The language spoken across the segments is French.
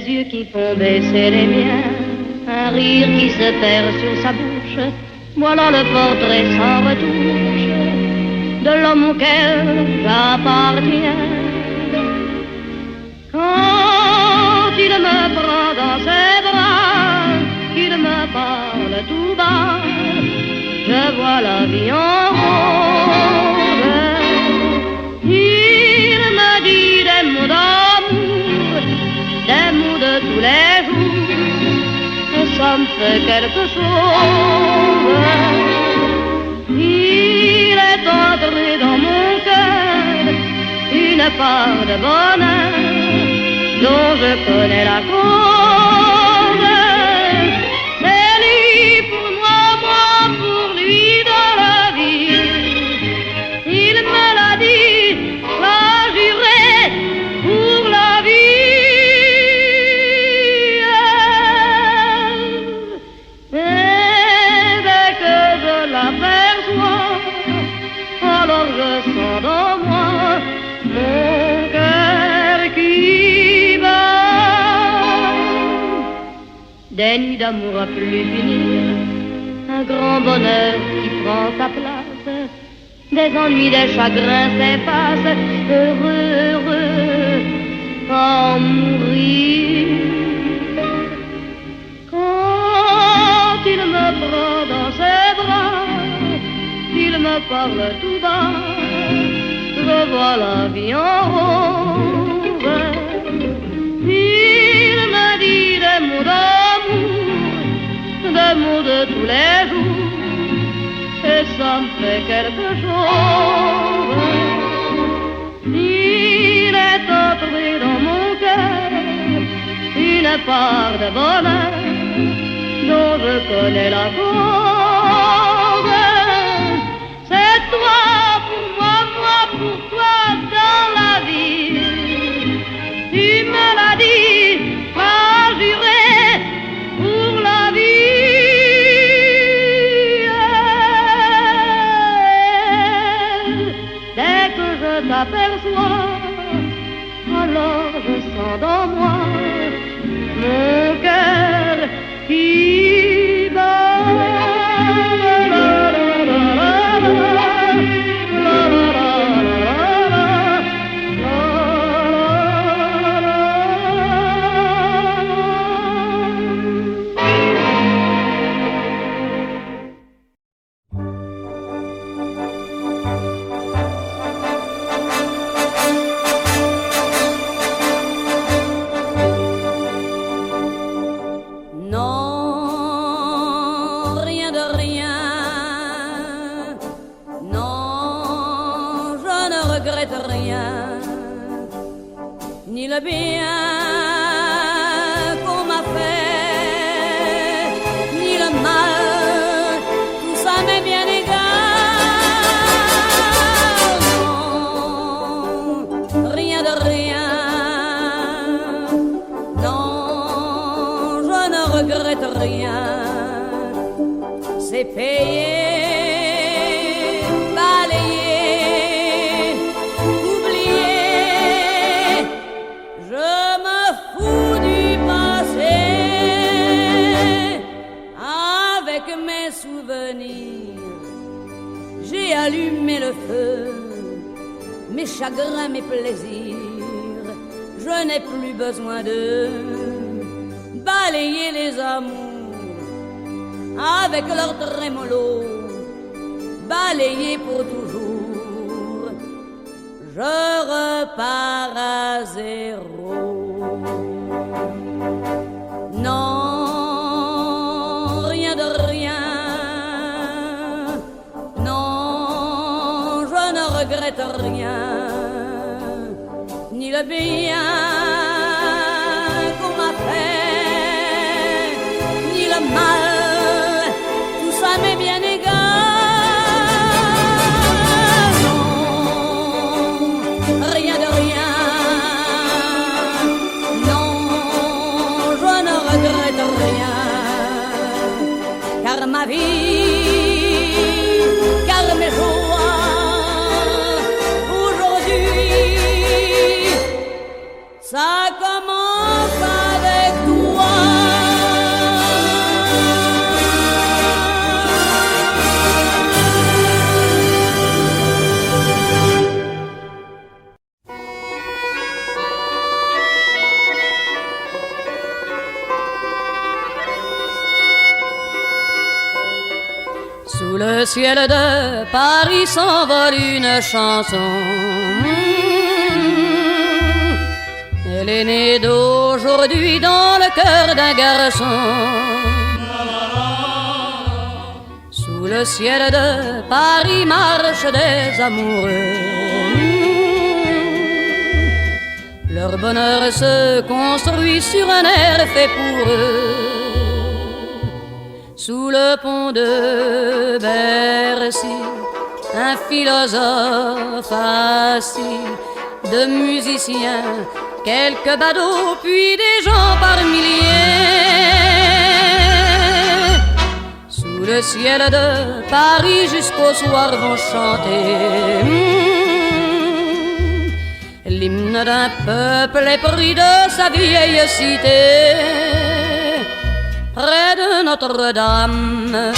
yeux qui font baisser les miens, un rire qui se perd sur sa bouche. Voilà le portrait sans retouche de l'homme auquel j'appartiens. Quand il me prend dans ses bras, qu'il me parle tout bas, je vois la vie en rose. Il me dit des mots d'amour, des mots de tous les jours, et ça me fait quelque chose. Il est entré dans mon cœur une part de bonheur dont je connais la cause. C'est lui pour moi, moi pour lui dans la vie. Il me l'a dit, l'a juré pour la vie. Et dès que je l'aperçois, alors je sens dans moi mon cœur qui bat. Des nuits d'amour à plus finir, un grand bonheur qui prend sa place, des ennuis, des chagrins s'effacent, heureux, heureux, à mourir. Quand il me prend dans ses bras, il me parle tout bas, je vois la vie en rose. Il me dit des mots d'amour, des mots de tous les jours, et ça me fait quelque chose. Il est entré dans mon cœur une part de bonheur dont je connais la cause. C'est toi pour moi, moi pour toi dans la vie. Tu me l'as dit, m'as juré pour la vie. Dès que je t'aperçois, alors je sens dans moi mon cœur qui bat. Le bien qu'on m'a fait, ni le mal, tout ça m'est bien égal. Non, rien de rien. Non, je ne regrette rien. C'est payé. J'ai allumé le feu, mes chagrins, mes plaisirs. Je n'ai plus besoin de balayer les amours avec leur trémolo, balayer pour toujours. Je repars à zéro. Non, regrette rien, ni le bien qu'on m'a fait, ni le mal, tout ça m'est bien égal. Non, rien de rien. Non, je ne regrette rien, car ma vie, car mes jours Sous le ciel de Paris s'envole une chanson. Elle est née d'aujourd'hui dans le cœur d'un garçon. Sous le ciel de Paris marchent des amoureux. Leur bonheur se construit sur un air fait pour eux. Sous le pont de Bercy, un philosophe assis, de musiciens, quelques badauds, puis des gens par milliers. Sous le ciel de Paris jusqu'au soir vont chanter l'hymne d'un peuple épris de sa vieille cité. Près de Notre-Dame,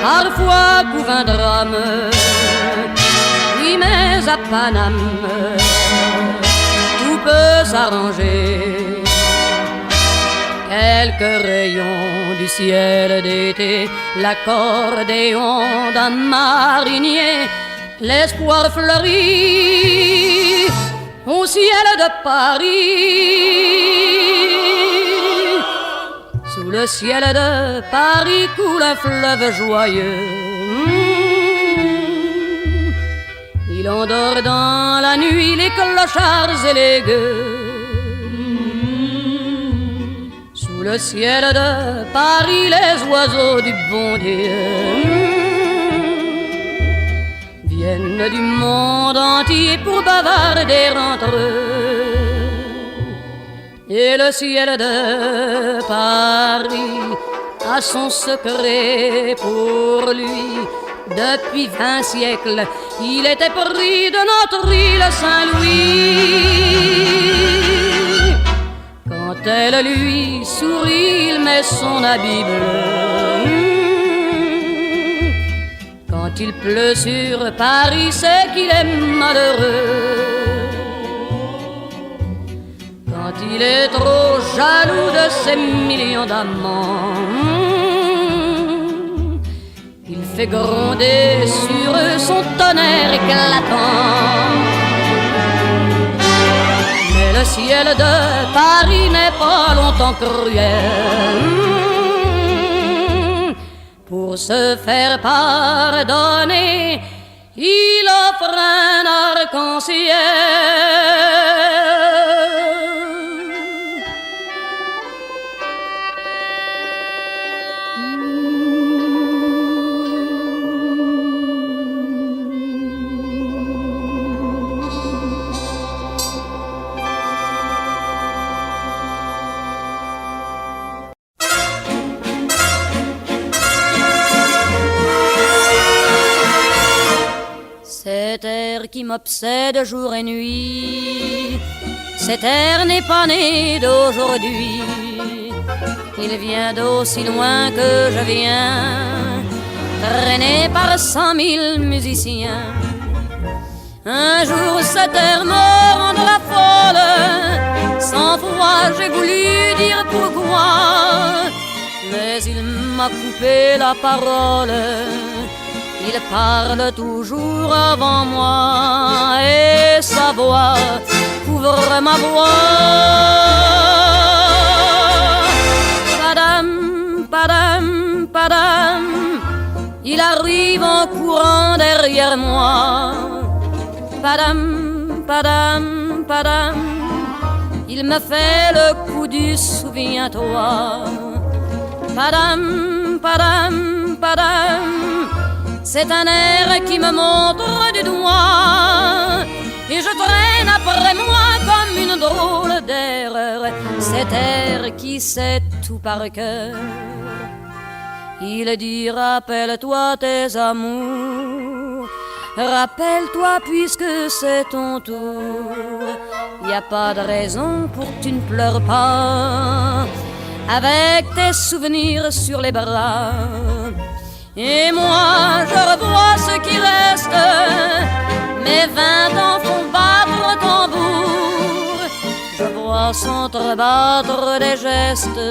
parfois couve un drame. Oui, mais à Paname, tout peut s'arranger. Quelques rayons du ciel d'été, l'accordéon d'un marinier, l'espoir fleurit au ciel de Paris. Sous le ciel de Paris coule un fleuve joyeux. Il endort dans la nuit les clochards et les gueux. Sous le ciel de Paris les oiseaux du bon Dieu viennent du monde entier pour bavarder entre eux. Et le ciel de Paris a son secret pour lui. Depuis 20 siècles, il était pris de notre île Saint-Louis. Quand elle lui sourit, il met son habit bleu. Quand il pleut sur Paris, c'est qu'il est malheureux. Quand il est trop jaloux de ses millions d'amants, il fait gronder sur eux son tonnerre éclatant. Mais le ciel de Paris n'est pas longtemps cruel. Pour se faire pardonner, il offre un arc-en-ciel. Cet air qui m'obsède jour et nuit, cet air n'est pas né d'aujourd'hui. Il vient d'aussi loin que je viens, traîné par 100 000 musiciens. Un jour cet air me rendra folle, 100 fois j'ai voulu dire pourquoi, mais il m'a coupé la parole. Il parle toujours avant moi et sa voix couvre ma voix. Padam, padam, padam, il arrive en courant derrière moi. Padam, padam, padam, il me fait le coup du souviens-toi. Padam, padam, padam, c'est un air qui me montre du doigt et je traîne après moi comme une drôle d'erreur cet air qui sait tout par cœur. Il dit rappelle-toi tes amours, rappelle-toi puisque c'est ton tour. Y a pas de raison pour que tu ne pleures pas avec tes souvenirs sur les bras. Et moi je revois ce qui reste, mes 20 ans font battre le tambour. Je vois s'entrebattre des gestes,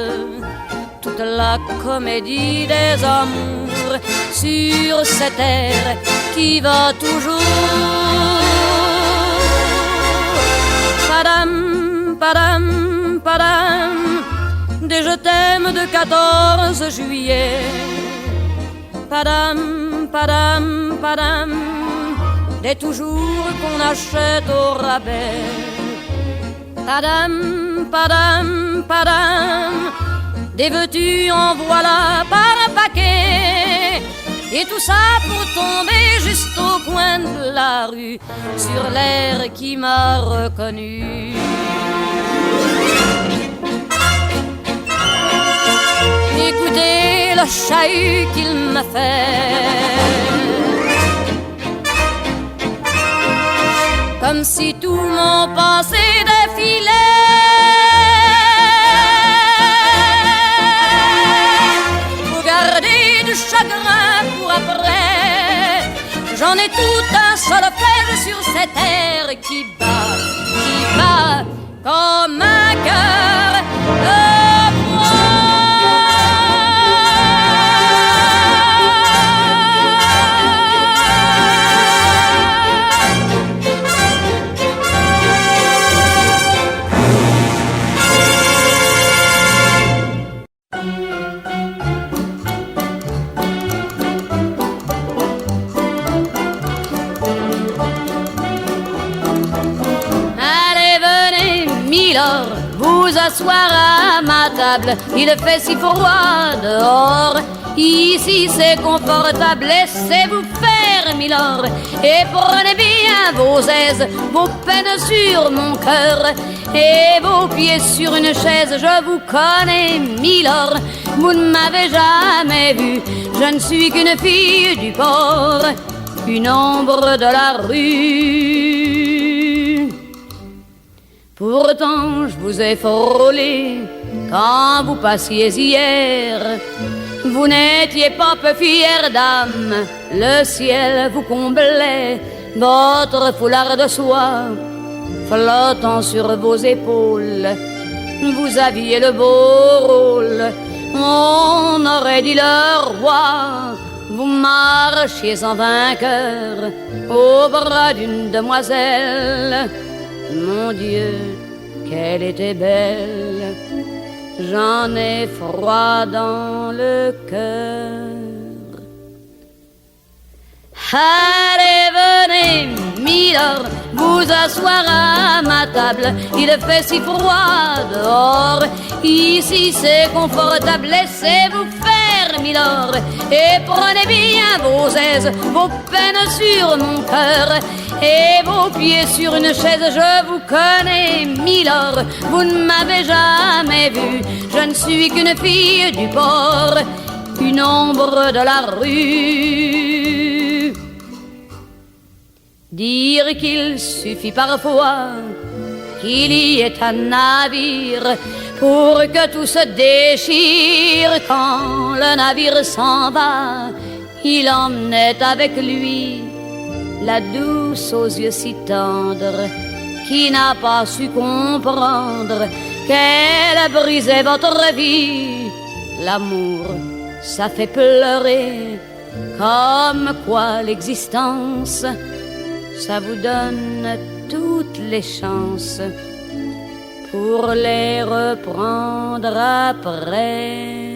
toute la comédie des amours sur cette terre qui va toujours. Padam, padam, padam, des je t'aime de 14 juillet. Padam, padam, padam, des toujours qu'on achète au rabais. Padam, padam, padam, des veux-tu en voilà par un paquet. Et tout ça pour tomber juste au coin de la rue sur l'air qui m'a reconnu. Écoutez le chahut qu'il me fait, comme si tout mon passé défilait. Faut garder du chagrin pour après. J'en ai tout un solfège sur cette terre qui bat comme un cœur de bois. Vous asseoir à ma table, il fait si froid dehors. Ici c'est confortable, laissez-vous faire, milord. Et prenez bien vos aises, vos peines sur mon cœur et vos pieds sur une chaise. Je vous connais, milord, vous ne m'avez jamais vu. Je ne suis qu'une fille du port, une ombre de la rue. Pourtant je vous ai frôlé quand vous passiez hier. Vous n'étiez pas peu fière d'âme, le ciel vous comblait. Votre foulard de soie flottant sur vos épaules, vous aviez le beau rôle. On aurait dit le roi. Vous marchiez en vainqueur au bras d'une demoiselle. Mon Dieu, qu'elle était belle, j'en ai froid dans le cœur. Allez, venez, milord, vous asseoir à ma table. Il fait si froid dehors, ici c'est confortable. Laissez-vous faire, milord, et prenez bien vos aises, vos peines sur mon cœur et vos pieds sur une chaise. Je vous connais, milord, vous ne m'avez jamais vu. Je ne suis qu'une fille du port, une ombre de la rue. Dire qu'il suffit parfois qu'il y ait un navire pour que tout se déchire. Quand le navire s'en va, il emmenait avec lui la douce aux yeux si tendres, qui n'a pas su comprendre qu'elle brisait votre vie. L'amour, ça fait pleurer, comme quoi l'existence, ça vous donne toutes les chances pour les reprendre après.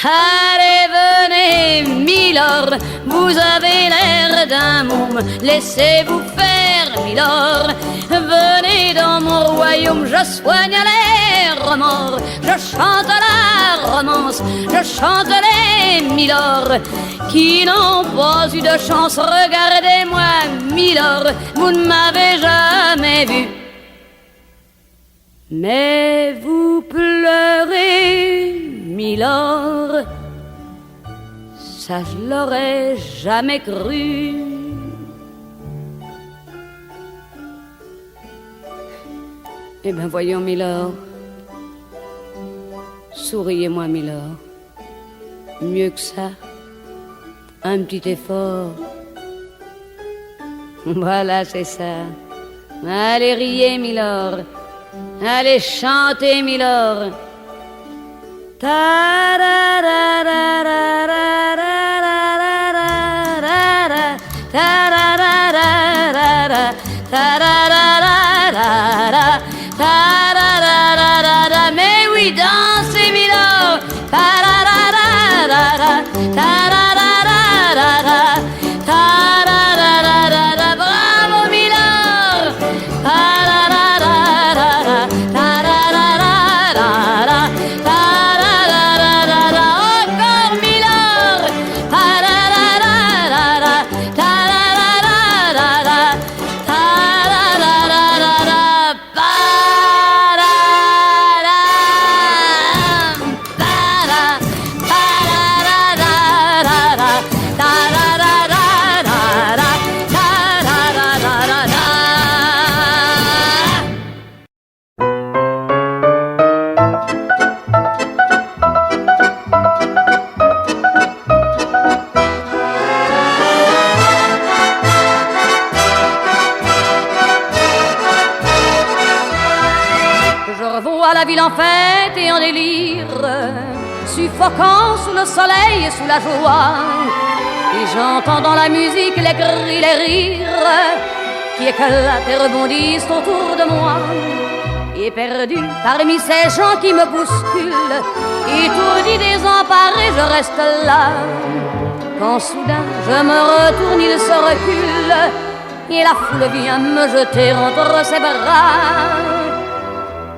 Allez, venez, milord, vous avez l'air d'un môme, laissez-vous faire, milord. Venez dans mon royaume, je soigne les remords, je chante la romance, je chante les milords qui n'ont pas eu de chance. Regardez-moi, milord, vous ne m'avez jamais vu, mais vous pleurez, milord, ça je l'aurais jamais cru. Eh ben voyons, milord, souriez-moi, milord, mieux que ça, un petit effort. Voilà, c'est ça. Allez, riez, milord, allez, chantez, milord, Mais oui, dansez Milo. Bravo Milo. Encore Milo. La ville en fête et en délire, suffoquant sous le soleil et sous la joie. Et j'entends dans la musique les cris, les rires qui éclatent et rebondissent autour de moi. Et perdu parmi ces gens qui me bousculent, étourdi, désemparé, je reste là. Quand soudain je me retourne, il se recule et la foule vient me jeter entre ses bras.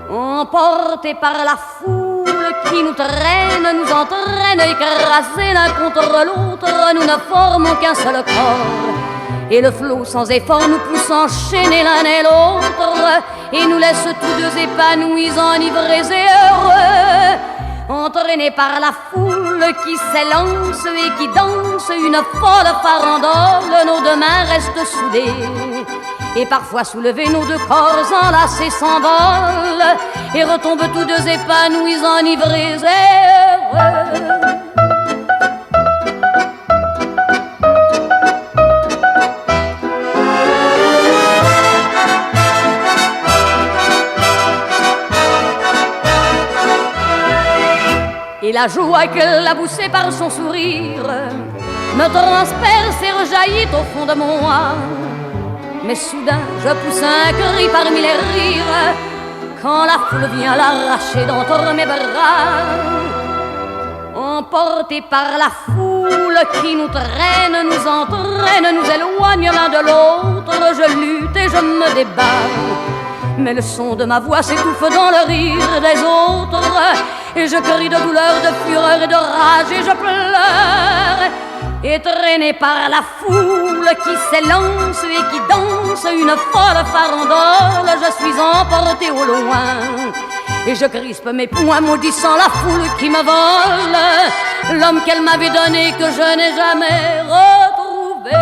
Emportés par la foule qui nous traîne, nous entraîne, écrasés l'un contre l'autre, nous ne formons qu'un seul corps. Et le flot sans effort nous pousse enchaîner l'un et l'autre, et nous laisse tous deux épanouis, enivrés et heureux. Entraînés par la foule qui s'élance et qui danse une folle farandole, nos deux mains restent soudées. Et parfois soulevés, nos deux corps enlacés s'envolent et retombent tous deux épanouis, enivrés et heureux. Et la joie qu'elle a poussée par son sourire me transperce et rejaillit au fond de moi. Mais soudain je pousse un cri parmi les rires quand la foule vient l'arracher d'entre mes bras. Emportés par la foule qui nous traîne, nous entraîne, nous éloigne l'un de l'autre, je lutte et je me débat. Mais le son de ma voix s'étouffe dans le rire des autres, et je crie de douleur, de fureur et de rage, et je pleure. Et traîné par la foule qui s'élance et qui danse une folle farandole, je suis emporté au loin. Et je crispe mes poings maudissant la foule qui me vole l'homme qu'elle m'avait donné, que je n'ai jamais retrouvé.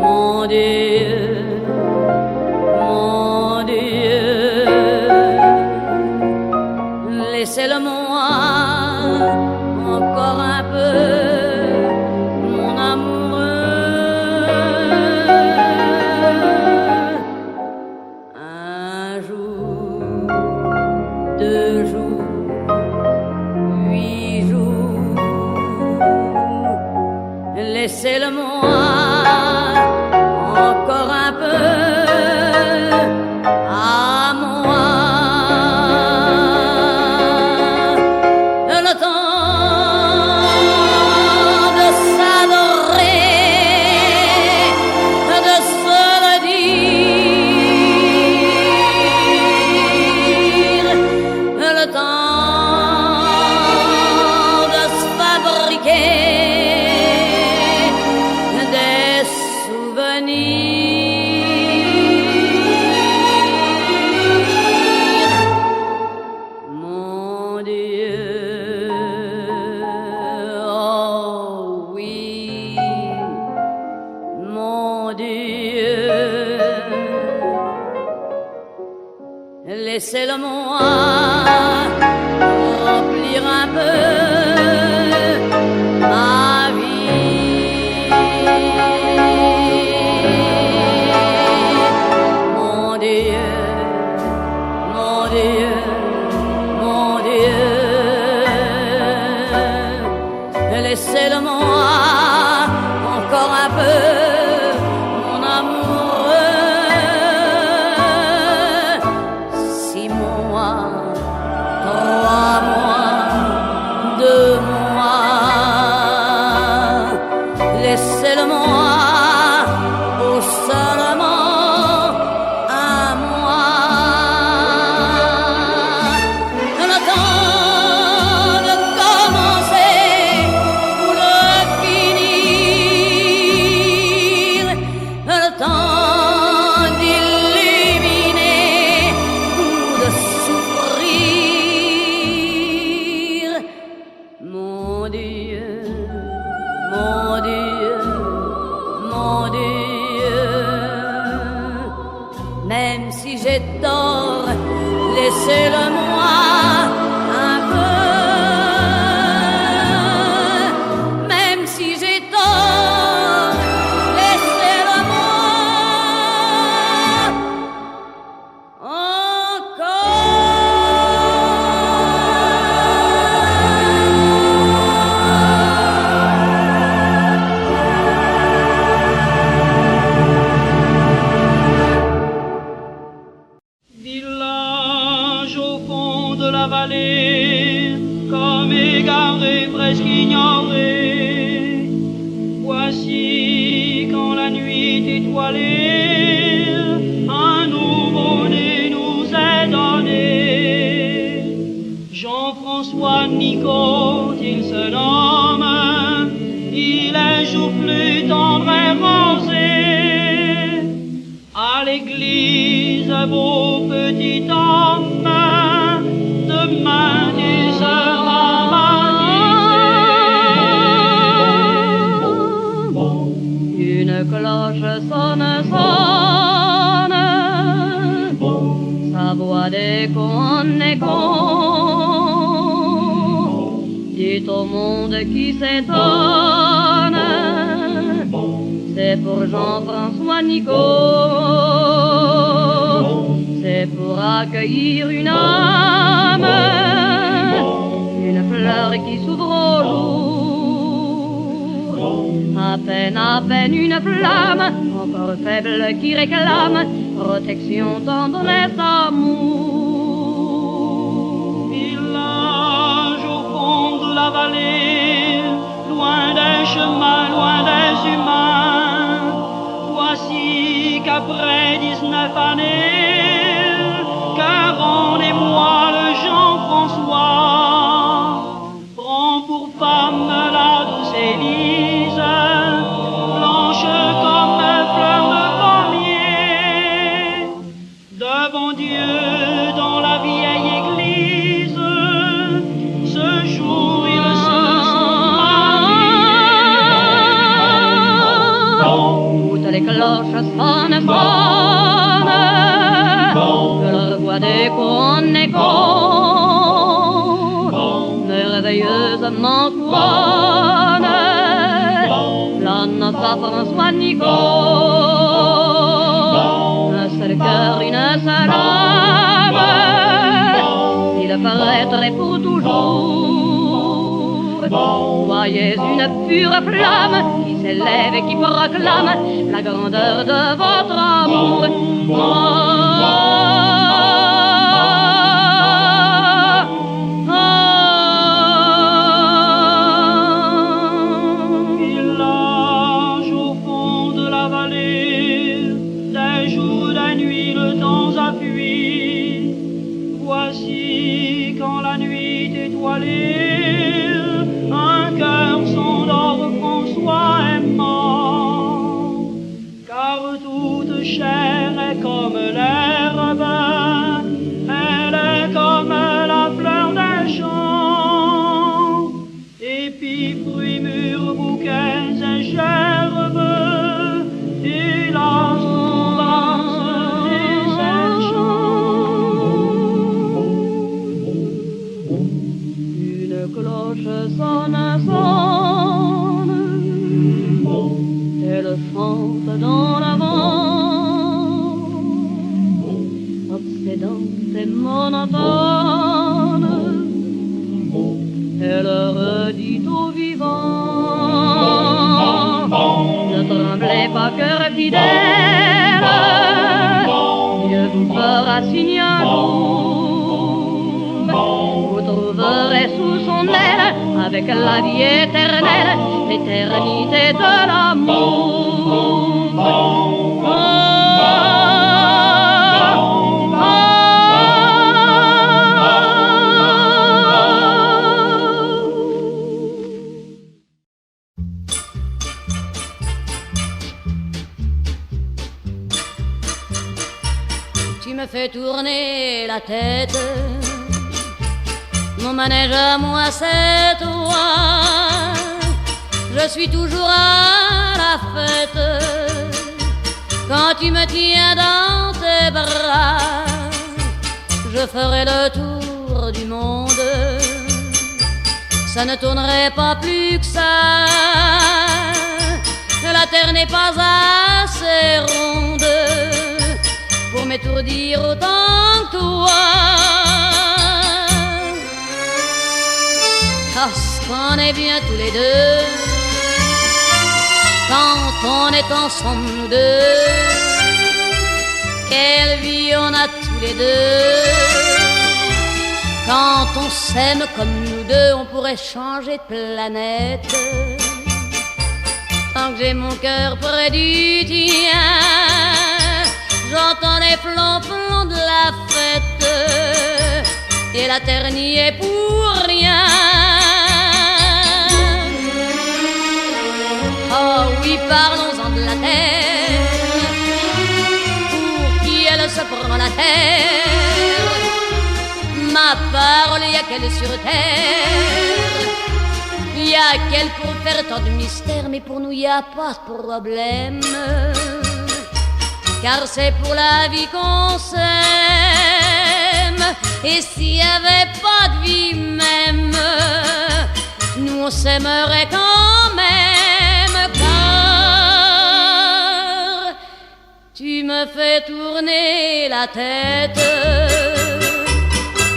Mon Dieu, mon Dieu, laissez-le-moi encore un peu, mon amoureux. Un jour, 2 jours, 8 jours, laissez laissez-le-moi remplir un peu ma vie. Mon Dieu, mon Dieu, mon Dieu, laissez-le-moi encore un peu, mon amoureux. 6 mois, 3 mois, 2 mois, laissez-le-moi pour seulement un mois. Le temps de commencer ou de finir, le temps d'illuminer ou de souffrir. Mon Dieu, mon Dieu, mon Dieu, même si j'ai tort, laissez-le-moi un peu. Même si j'ai tort, laissez-le-moi Village au fond de la vallée, comme égaré, presque ignoré. Voici quand la nuit étoilée, un nouveau-né nous est donné. Jean-François Nicot, il se nomme, il est joufflu, tendre et rosé. À l'église, beau petit homme, demain tu seras baptisé. Une cloche sonne, sonne, sa voix d'écho en écho, dit au monde qui s'étonne, c'est pour Jean-François Nicot, c'est pour accueillir une âme, une fleur qui s'ouvre au jour. À peine une flamme, encore faible qui réclame protection, tendresse, amour. Village au fond de la vallée, loin des chemins, loin des humains. Voici qu'après 19 années, cœur en émoi, le Jean-François prend pour femme la douce Élise, blanche comme une fleur de pommier. Devant Dieu, dans la vieille église, ce jour ils se sont mariés. Toutes les cloches sonnent, sonnent, que leur voix d'écho en écho, merveilleusement couronne la noce à François Nicot. Un seul cœur, une seule âme, il paraîtrait pour toujours. Voyez une pure flamme qui s'élève et qui proclame la grandeur de votre amour. Village au fond de la vallée, des jours, des nuits, le temps a fui. Voici quand la nuit étoilée, un cœur s'endort, François est mort. Car toute chair est comme l'herbe, elle est comme la fleur des champs. Épis, fruits, mûrs, bouquets et gerbes, hélas, tout va se desséchant. ses danses monotones. Elle redit aux vivants, ne tremblez pas, cœur fidèle, Dieu vous fera signe un jour. Vous trouverez sous son aile, avec la vie éternelle, l'éternité de l'amour. Tu me fais tourner la tête, mon manège à moi c'est toi. Je suis toujours à la fête quand tu me tiens dans tes bras. Je ferai le tour du monde, ça ne tournerait pas plus que ça. La terre n'est pas assez ronde pour m'étourdir autant que toi. Parce qu'on est bien tous les deux quand on est ensemble nous deux. Quelle vie on a tous les deux. Quand on s'aime comme nous deux, on pourrait changer de planète. Tant que j'ai mon cœur près du tien, j'entends les flonflons de la fête, et la terre n'y est pour rien. Oh oui, parlons-en de la terre, pour qui elle se prend la terre. Ma parole, y a qu'elle sur terre, y a qu'elle pour faire tant de mystères, mais pour nous y a pas de problème. Car c'est pour la vie qu'on s'aime. Et s'il n'y avait pas de vie même, nous on s'aimerait quand même. Car tu me fais tourner la tête,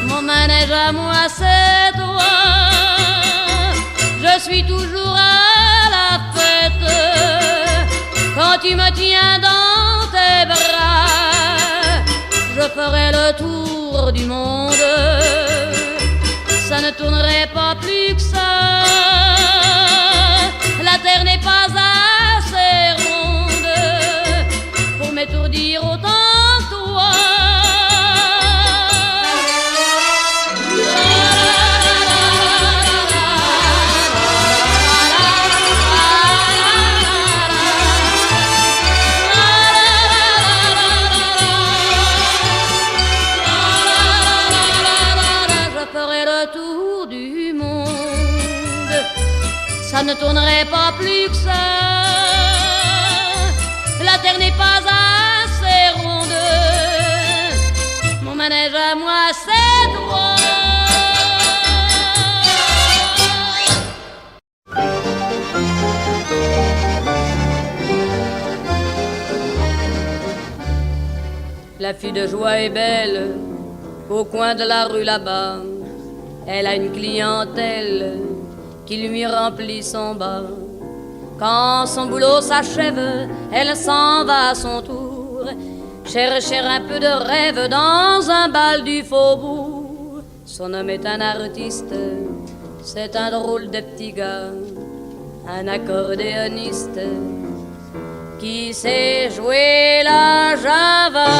mon manège à moi c'est toi. Je suis toujours à la fête quand tu me tiens dans tes bras. Je ferai le tour du monde, ça ne tournerait pas plus que ça. La terre n'est pas assez ronde pour m'étourdir autant que toi. Ça ne tournerait pas plus que ça. La terre n'est pas assez ronde. Mon manège à moi c'est toi. La fille de joie est belle au coin de la rue là-bas. Elle a une clientèle qui lui remplit son bar. Quand son boulot s'achève, elle s'en va à son tour chercher un peu de rêve dans un bal du faubourg. Son homme est un artiste, c'est un drôle de petit gars, un accordéoniste qui sait jouer la java.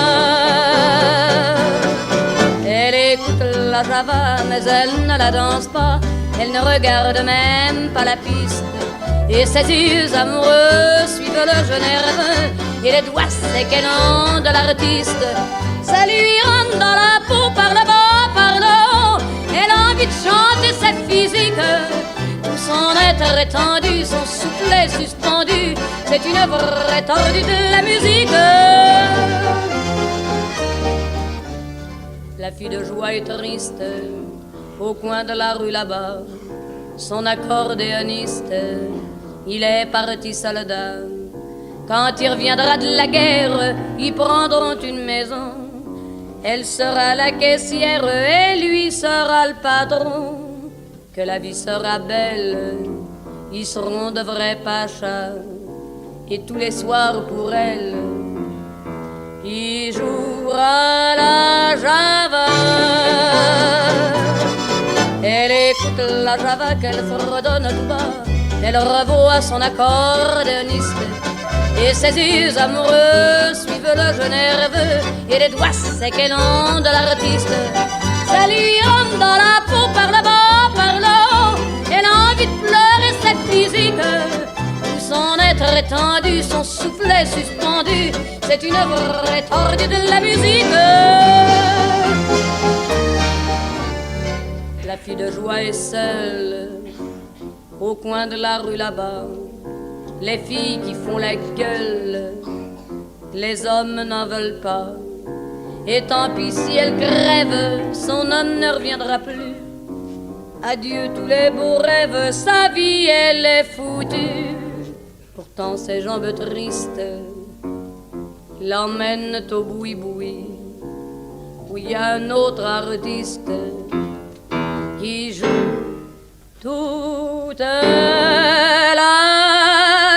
Elle écoute la java, mais elle ne la danse pas. Elle ne regarde même pas la piste. Et ses yeux amoureux suivent le jeune nerveux, et les doigts séquennants de l'artiste. Ça lui rentre dans la peau par le bas, par le haut. Elle a envie de chanter sa physique. Tout son être étendu, son soufflet suspendu. C'est une vraie tordue de la musique. La fille de joie est triste au coin de la rue là-bas. Son accordéoniste, il est parti soldat. Quand il reviendra de la guerre, ils prendront une maison. Elle sera la caissière et lui sera le patron. Que la vie sera belle, ils seront de vrais pachas. Et tous les soirs pour elle, il jouera la java. Elle écoute la java qu'elle fredonne tout bas. Elle revoit son accordéoniste et ses yeux amoureux suivent le jeu nerveux et les doigts secs et longs de l'artiste. Ça lui rentre dans la peau par le bas, par le haut. Elle a envie de pleurer cette musique. Tout son être étendu, son soufflet suspendu. C'est une vraie tordue de la musique. La fille de joie est seule au coin de la rue là-bas. Les filles qui font la gueule, les hommes n'en veulent pas. Et tant pis si elle crève, son homme ne reviendra plus. Adieu tous les beaux rêves, sa vie elle est foutue. Pourtant ses jambes tristes l'emmènent au boui-boui, où il y a un autre artiste qui joue toute la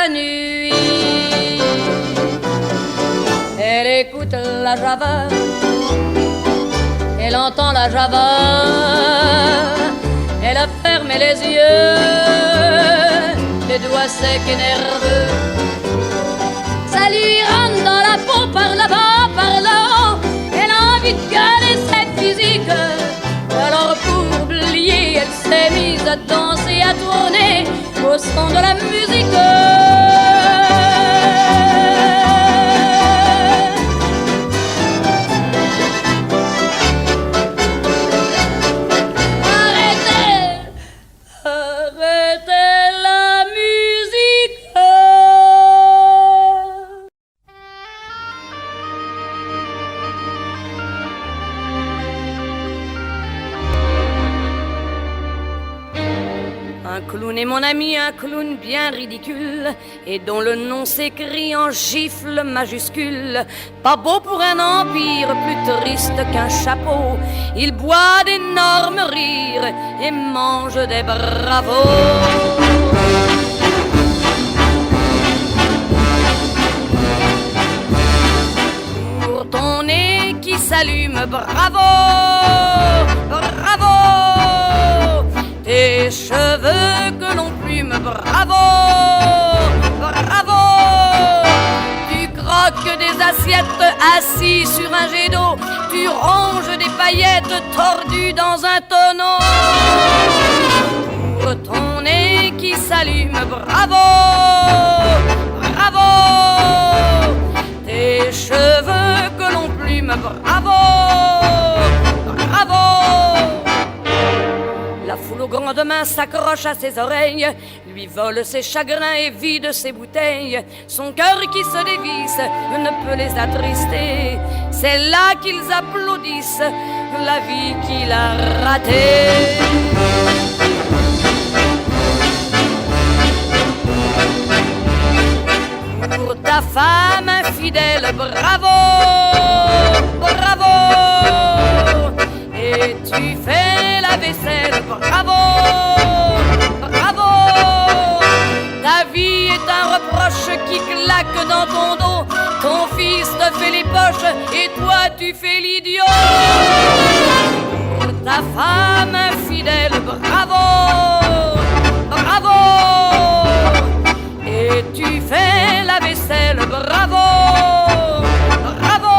nuit. Elle écoute la java, elle entend la java, elle a fermé les yeux, les doigts secs et nerveux. Ça lui rentre dans la peau par là-bas, par là-haut. Elle a envie de gueuler cette physique. Alors pour oublier, elle s'est mise à danser, à tourner au son de la musique. Un clown est mon ami, un clown bien ridicule, et dont le nom s'écrit en gifle majuscule. Pas beau pour un empire, plus triste qu'un chapeau. Il boit d'énormes rires et mange des bravos. Pour ton nez qui s'allume, bravo, bravo. Tes cheveux que l'on plume, bravo, bravo. Tu croques des assiettes assis sur un jet d'eau. Tu ronges des paillettes tordues dans un tonneau. Pour ton nez qui s'allume, bravo, bravo. Tes cheveux que l'on plume, bravo, bravo. La foule aux grandes mains s'accroche à ses oreilles, lui vole ses chagrins et vide ses bouteilles. Son cœur qui se dévisse ne peut les attrister. C'est là qu'ils applaudissent la vie qu'il a ratée. Pour ta femme infidèle, bravo, bravo. Et tu fais la vaisselle, bravo, bravo. Ta vie est un reproche qui claque dans ton dos. Ton fils te fait les poches et toi tu fais l'idiot. Pour ta femme infidèle, bravo, bravo. Et tu fais la vaisselle, bravo, bravo.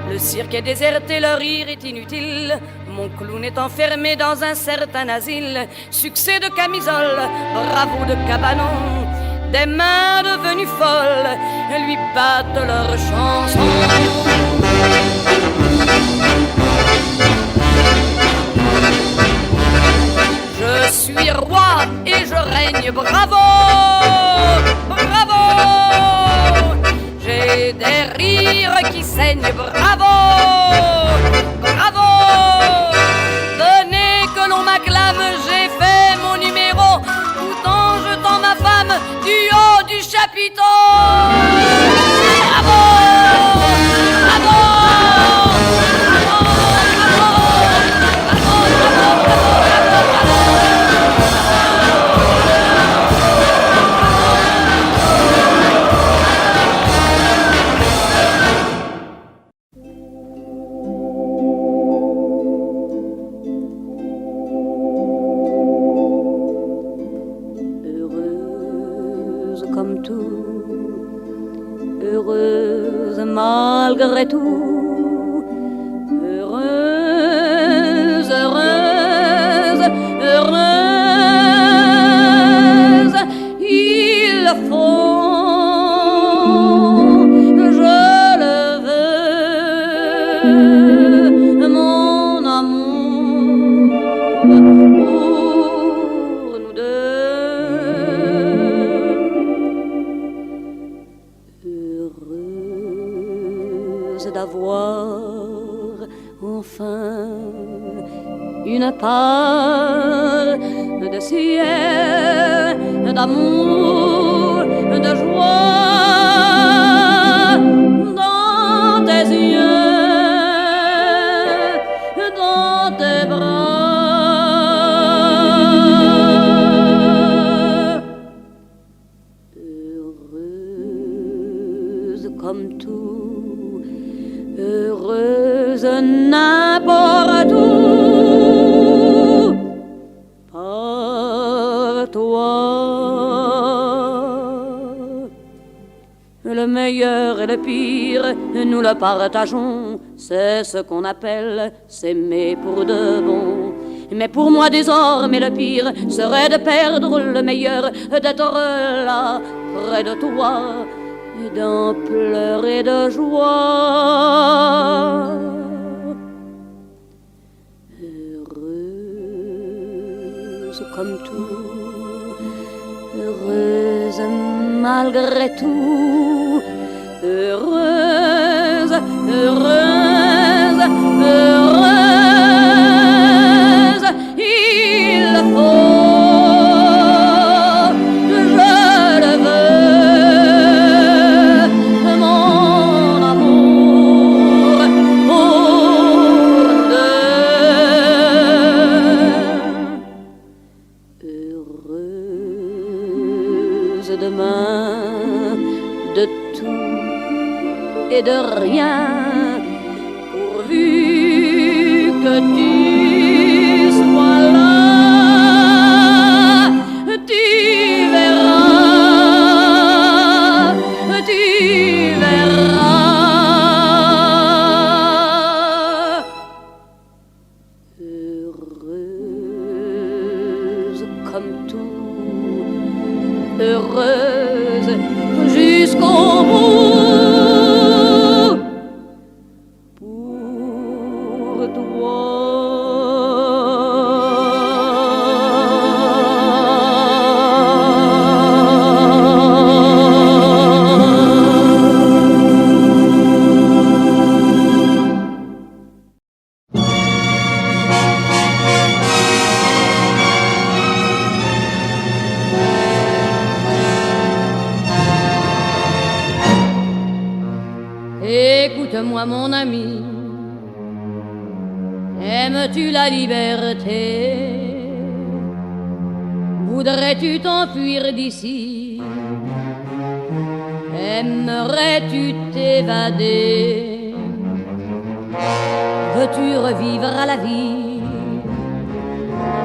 Le cirque est déserté, le rire est inutile. Mon clown est enfermé dans un certain asile. Succès de camisole, bravo de cabanon. Des mains devenues folles lui battent leurs chansons. Je suis roi et je règne, bravo, bravo. J'ai des rires qui saignent, bravo, bravo. Venez que l'on m'acclame, j'ai fait mon numéro, tout en jetant ma femme du haut du chapiteau. Bravo, bravo. malgré tout. Heureuse, heureuse, heureuse, il faut, je le veux, mon amour, pour nous deux. Heureuse d'avoir enfin une part de ciel, d'amour, de joie dans tes yeux, dans tes bras. Heureuse comme tout, heureuse n'importe où, par toi. Le meilleur et le pire, nous le partageons, c'est ce qu'on appelle s'aimer pour de bon. Mais pour moi désormais le pire serait de perdre le meilleur, d'être là près de toi et d'en pleurer de joie. Heureuse comme tout, heureuse malgré tout, heureuse, heureuse, heureuse, il faut, je le veux, mon amour, pour deux. Heureuse demain de tout et de rien, pourvu que tu sois là. Tu verras, tu verras. Heureuse comme tout, heureuse jusqu'au bout. Pour toi. Écoute-moi mon ami, aimes-tu la liberté? Voudrais-tu t'enfuir d'ici? Aimerais-tu t'évader? Veux-tu revivre à la vie?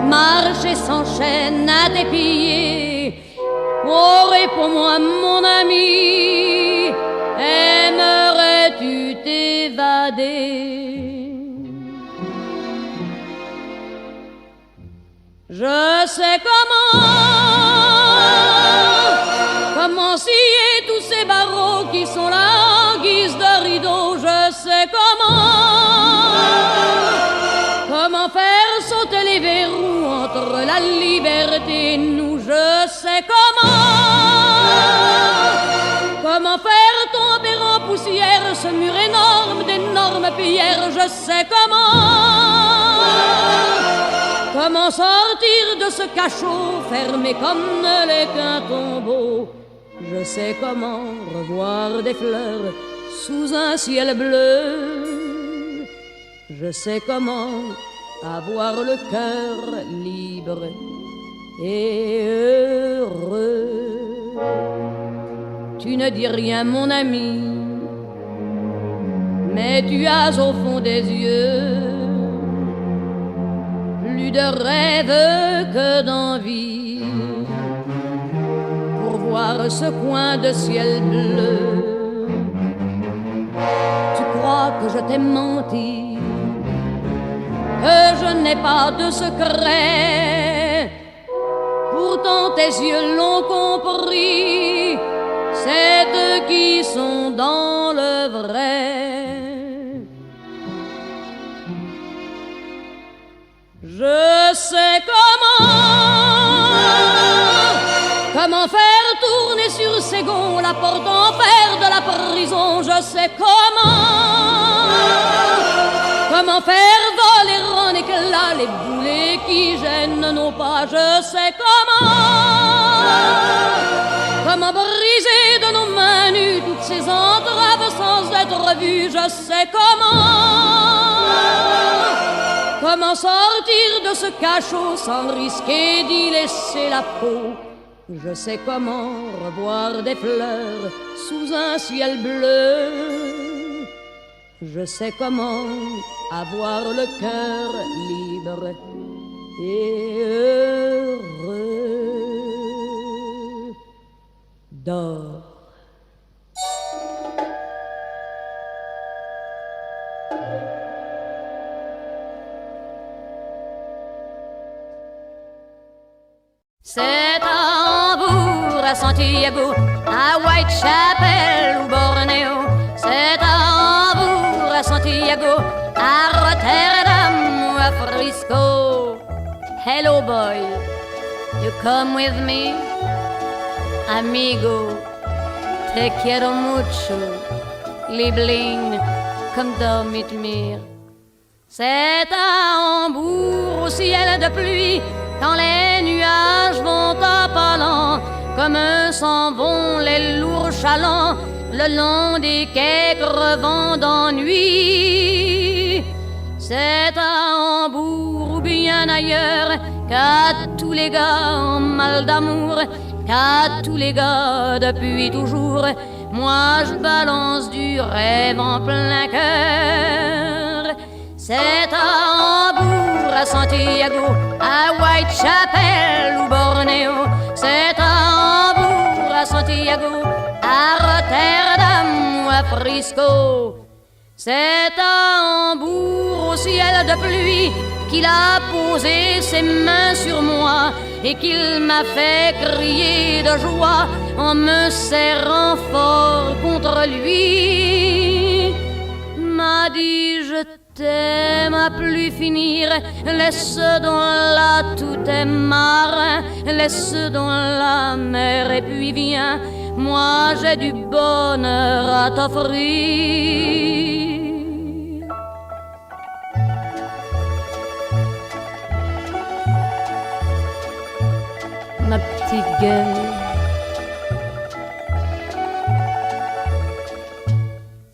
Marcher sans chaîne à tes pieds? Oh, réponds-moi mon ami, aimerais-tu t'évader? Je sais comment scier tous ces barreaux qui sont là en guise de rideau. Je sais comment faire sauter les verrous entre la liberté et nous. Je sais comment faire tomber en poussière ce mur énorme d'énormes pierres. Je sais comment sortir de ce cachot fermé comme les qu'un tombeau. Je sais comment revoir des fleurs sous un ciel bleu. Je sais comment avoir le cœur libre et heureux. Tu ne dis rien mon ami, mais tu as au fond des yeux plus de rêve que d'envie pour voir ce coin de ciel bleu Tu crois que je t'ai menti, que je n'ai pas de secret. Pourtant tes yeux l'ont compris, c'est eux qui sont dans le vrai. Je sais comment faire tourner sur ses gonds la porte en fer de la prison. Je sais comment faire voler en éclats les boulets qui gênent nos pas. Je sais comment briser de nos mains nues toutes ces entraves sans être vues. Je sais comment sortir de ce cachot sans risquer d'y laisser la peau. Je sais comment revoir des fleurs sous un ciel bleu. Je sais comment avoir le cœur libre et heureux. Dors. C'est à Hambourg, à Santiago, à Whitechapel ou Bornéo. C'est à Hambourg, à Santiago, à Rotterdam ou à Frisco. Hello boy, you come with me? Amigo, te quiero mucho. Liebling, komm da mit mir. C'est à Hambourg, au ciel de pluie, quand les nuages vont à pas lents, comme s'en vont les lourds chalands, le long des quais crevant d'ennui. C'est à Hambourg ou bien ailleurs qu'à tous les gars en mal d'amour, qu'à tous les gars depuis toujours, moi je balance du rêve en plein cœur. C'est à Hambourg, à Santiago, à Whitechapel ou Bornéo. C'est à Hambourg, à Santiago, à Rotterdam ou à Frisco. C'est à Hambourg, au ciel de pluie, qu'il a posé ses mains sur moi et qu'il m'a fait crier de joie en me serrant fort contre lui. M'a dit je t'aime à plus finir, laisse donc là tous tes marins, laisse donc la mer et puis viens, moi j'ai du bonheur à t'offrir. Ma petite gueule,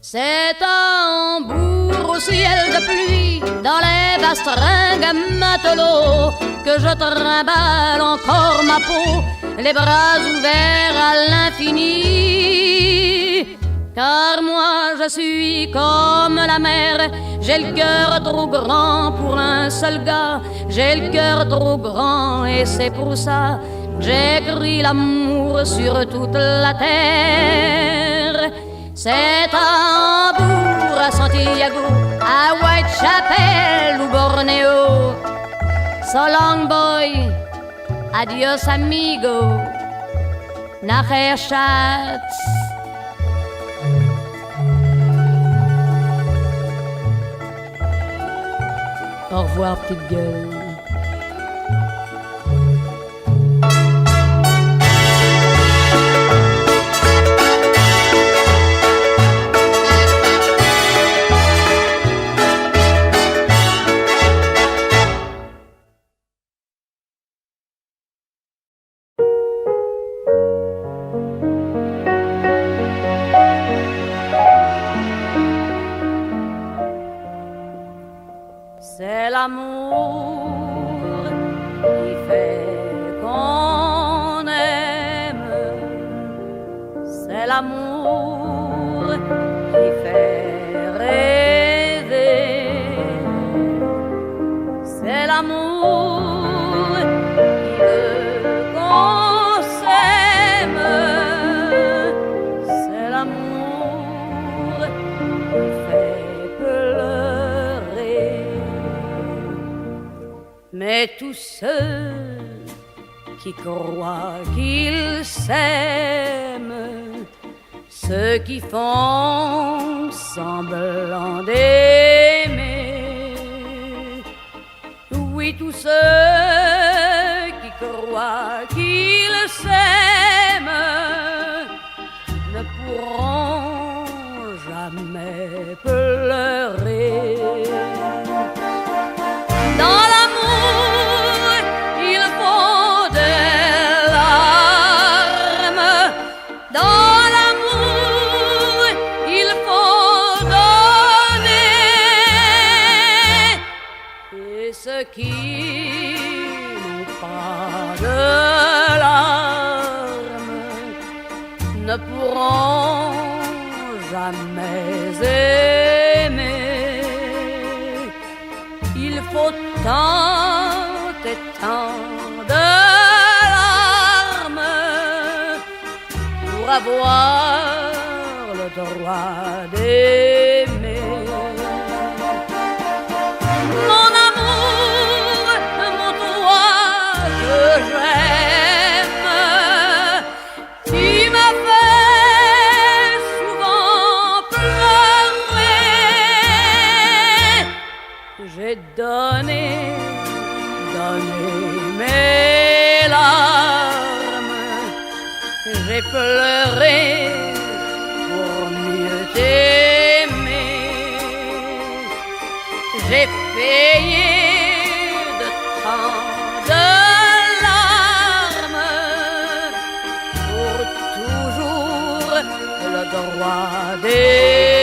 c'est à Hambourg, au ciel de pluie, dans les bastringues matelots, que je trimballe encore ma peau, les bras ouverts à l'infini. Car moi je suis comme la mer, j'ai le cœur trop grand pour un seul gars, j'ai le cœur trop grand et c'est pour ça que j'écris l'amour sur toute la terre. C'est à Hambourg, à Santiago, à Whitechapel ou Bornéo. So long boy, adios amigo, nachher Schatz. Au revoir petite gueule. C'est l'amour qui fait qu'on aime, c'est l'amour qui fait rêver, c'est l'amour qui veut qu'on s'aime, c'est l'amour Mais tous ceux qui croient qu'ils s'aiment, ceux qui font semblant d'aimer, oui, tous ceux qui croient qu'ils s'aiment ne pourront jamais pleurer. Dans l'amour, il faut des larmes. Dans l'amour, il faut donner. Et ceux qui n'ont pas de larmes ne pourront jamais aimer. Il faut tant et tant de larmes pour avoir le droit d'aimer. Mon amour, mon toi que j'aime, tu m'as fait souvent pleurer. J'ai donné mes larmes, j'ai pleuré pour mieux t'aimer, j'ai payé de tant de larmes pour toujours le droit d'aimer.